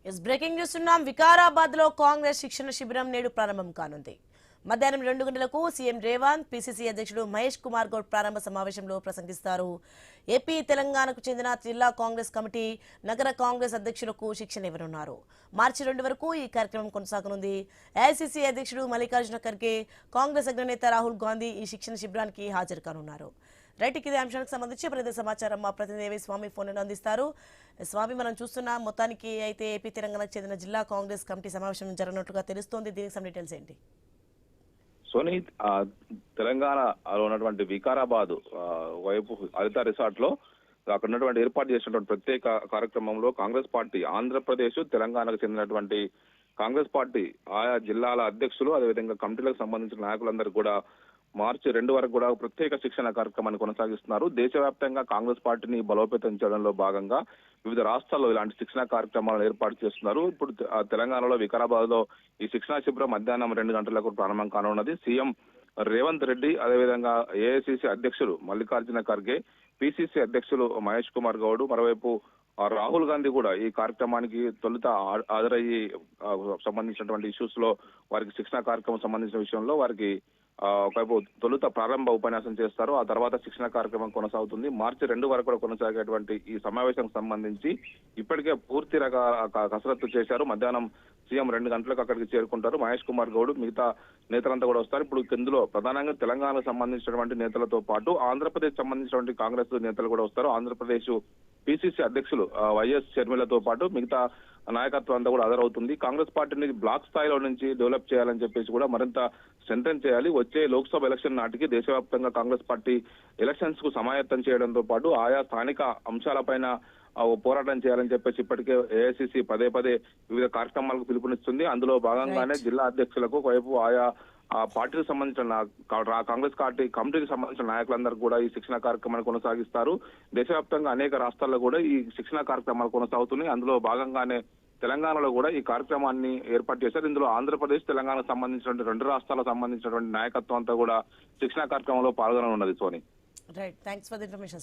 Is breaking news ఉన్నాం. వికారాబాద్ లో కాంగ్రెస్ శిక్షణ శిబిరం నేడు ప్రారంభం కానుంది. మధ్యాహ్నం 2 గంటలకు సీఎం రేవంత్, పిసిసి అధ్యక్షుడు మహేష్ కుమార్ గౌడ్ ప్రారంభ సమావేశంలో ప్రసంగిస్తారు. ఏపీ, తెలంగాణకు చెందిన జిల్లా కాంగ్రెస్ కమిటీ, నగర కాంగ్రెస్ అధ్యక్షులకు శిక్షణ ఇవ్వనున్నారు. మార్చి 2 వరకు ఈ కార్యక్రమం కొనసాగనుంది. ఏఐసీసీ అధ్యక్షుడు మల్లికార్జున ఖర్గే, కాంగ్రెస్ అగ్రనేత రాహుల్ గాంధీ ఈ శిక్షణ శిబిరానికి హాజరు కానున్నారు. రైట్, ఇదే అంశానికి సంబంధించి ప్రతి సమాచారం మా ప్రతినిధి స్వామి ఫోన్ అందిస్తారు. స్వామి, మనం చూస్తున్న మొత్తానికి అయితే ఏపీ, తెలంగాణకు చెందిన జిల్లా కాంగ్రెస్ కమిటీ సమావేశం జరగనట్లుగా తెలుస్తోంది. దీనికి some డీటెయిల్స్ ఏంటి? సోని, తెలంగాణలో ఉన్నటువంటి వికారాబాద్ వైపు హరిత రిసార్ట్ లో అక్కడ ఉన్నటువంటి ఏర్పాటు చేసినటువంటి ప్రత్యేక కార్యక్రమంలో కాంగ్రెస్ పార్టీ, ఆంధ్రప్రదేశ్, తెలంగాణకు చెందినటువంటి కాంగ్రెస్ పార్టీ ఆయా జిల్లాల అధ్యక్షులు, అదేవిధంగా కమిటీలకు సంబంధించిన నాయకులందరూ కూడా మార్చి 2 వరకు కూడా ప్రత్యేక శిక్షణ కార్యక్రమాన్ని కొనసాగిస్తున్నారు. దేశవ్యాప్తంగా కాంగ్రెస్ పార్టీని బలోపేతం చేయడంలో భాగంగా వివిధ రాష్ట్రాల్లో ఇలాంటి శిక్షణ కార్యక్రమాలను ఏర్పాటు చేస్తున్నారు. ఇప్పుడు తెలంగాణలో వికారాబాద్ లో ఈ శిక్షణా శిబిరం మధ్యాహ్నం 2 గంటలకు ప్రారంభం కానున్నది. సీఎం రేవంత్ రెడ్డి, అదేవిధంగా ఏఐసీసీ అధ్యక్షులు మల్లికార్జున ఖర్గే, పిసిసి అధ్యక్షులు మహేష్ కుమార్ గౌడ్, మరోవైపు రాహుల్ గాంధీ కూడా ఈ కార్యక్రమానికి తొలుత హాజరయ్యి సంబంధించినటువంటి ఇష్యూస్ లో వారికి శిక్షణ కార్యక్రమం సంబంధించిన విషయంలో వారికి ఒకవైపు తొలుత ప్రారంభ ఉపన్యాసం చేస్తారు. ఆ తర్వాత శిక్షణ కార్యక్రమం కొనసాగుతుంది. మార్చి 2 వరకు కూడా కొనసాగేటువంటి ఈ సమావేశానికి సంబంధించి ఇప్పటికే పూర్తి కసరత్తు చేశారు. మధ్యాహ్నం సీఎం 2 గంటలకు అక్కడికి చేరుకుంటారు. మహేష్ కుమార్ గౌడ్, మిగతా నేతలంతా కూడా వస్తారు. ఇప్పుడు ఇందులో ప్రధానంగా తెలంగాణకు సంబంధించినటువంటి నేతలతో పాటు ఆంధ్రప్రదేశ్ సంబంధించినటువంటి కాంగ్రెస్ నేతలు కూడా వస్తారు. ఆంధ్రప్రదేశ్ పిసిసి అధ్యక్షులు వైఎస్ షర్మిలతో పాటు మిగతా నాయకత్వం అంతా కూడా హాజరవుతుంది. కాంగ్రెస్ పార్టీని బ్లాక్ స్థాయిలో నుంచి డెవలప్ చేయాలని చెప్పేసి కూడా మరింత స్ట్రెంథెన్ చేయాలి. వచ్చే లోక్సభ ఎలక్షన్ నాటికి దేశవ్యాప్తంగా కాంగ్రెస్ పార్టీ ఎలక్షన్స్ కు సమాయత్తం చేయడంతో పాటు ఆయా స్థానిక అంశాలపైన పోరాటం చేయాలని చెప్పేసి ఇప్పటికే ఏఐసీసీ పదే వివిధ కార్యక్రమాలకు పిలుపునిస్తుంది. అందులో భాగంగానే జిల్లా అధ్యక్షులకు వైపు ఆయా పార్టీకి సంబంధించిన కాంగ్రెస్ పార్టీ కమిటీకి సంబంధించిన నాయకులందరూ కూడా ఈ శిక్షణ కార్యక్రమాన్ని కొనసాగిస్తారు. దేశవ్యాప్తంగా అనేక రాష్ట్రాల్లో కూడా ఈ శిక్షణ కార్యక్రమాలు కొనసాగుతున్నాయి. అందులో భాగంగానే తెలంగాణలో కూడా ఈ కార్యక్రమాన్ని ఏర్పాటు చేశారు. ఇందులో ఆంధ్రప్రదేశ్, తెలంగాణకు సంబంధించినటువంటి 2 రాష్ట్రాలకు సంబంధించినటువంటి నాయకత్వం అంతా కూడా శిక్షణ కార్యక్రమంలో పాల్గొననున్నది. Soni, right, thanks for the information.